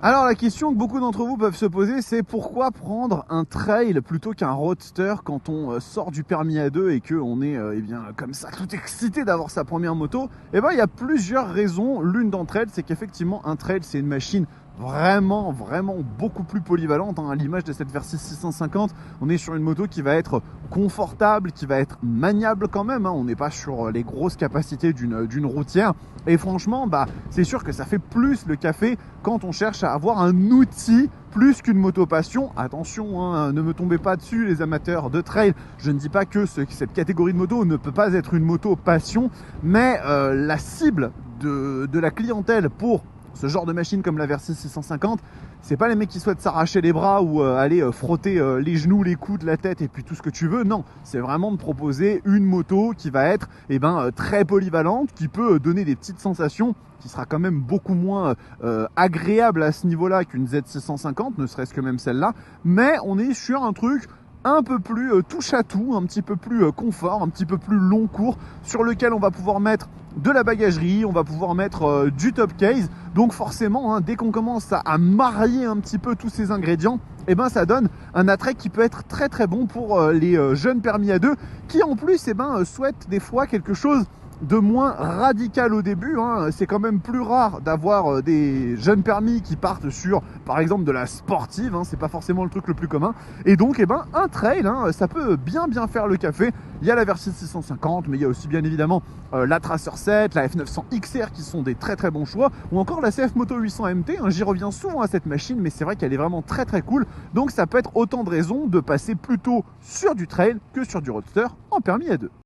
Alors la question que beaucoup d'entre vous peuvent se poser, c'est pourquoi prendre un trail plutôt qu'un roadster quand on sort du permis à deux et qu'on est eh bien, comme ça tout excité d'avoir sa première moto. Eh bien il y a plusieurs raisons. L'une d'entre elles, c'est qu'effectivement un trail c'est une machine vraiment beaucoup plus polyvalente, hein. À l'image de cette Versys 650, on est sur une moto qui va être confortable, qui va être maniable quand même, hein. On n'est pas sur les grosses capacités d'une routière et franchement c'est sûr que ça fait plus le café quand on cherche à avoir un outil plus qu'une moto passion. Attention, hein, ne me tombez pas dessus les amateurs de trail, je ne dis pas que cette catégorie de moto ne peut pas être une moto passion, mais la cible de la clientèle pour ce genre de machine comme la Versys 650, c'est pas les mecs qui souhaitent s'arracher les bras ou aller frotter les genoux, les coudes, la tête et puis tout ce que tu veux. Non, c'est vraiment de proposer une moto qui va être très polyvalente, qui peut donner des petites sensations, qui sera quand même beaucoup moins agréable à ce niveau-là qu'une Z650, ne serait-ce que même celle-là. Mais on est sur un truc un peu plus touche à tout, un petit peu plus confort, un petit peu plus long cours, sur lequel on va pouvoir mettre de la bagagerie, on va pouvoir mettre du top case. Donc forcément, hein, dès qu'on commence à marier un petit peu tous ces ingrédients, ça donne un attrait qui peut être très bon pour les jeunes permis à deux qui en plus souhaitent des fois quelque chose de moins radical au début, hein. C'est quand même plus rare d'avoir des jeunes permis qui partent sur par exemple de la sportive, hein. C'est pas forcément le truc le plus commun et donc un trail, hein, ça peut bien faire le café. Il y a la Versys 650 mais il y a aussi bien évidemment la Tracer 7, la F900 XR qui sont des très bons choix, ou encore la CF Moto 800 MT, hein. J'y reviens souvent à cette machine mais c'est vrai qu'elle est vraiment très cool, donc ça peut être autant de raisons de passer plutôt sur du trail que sur du roadster en permis à deux.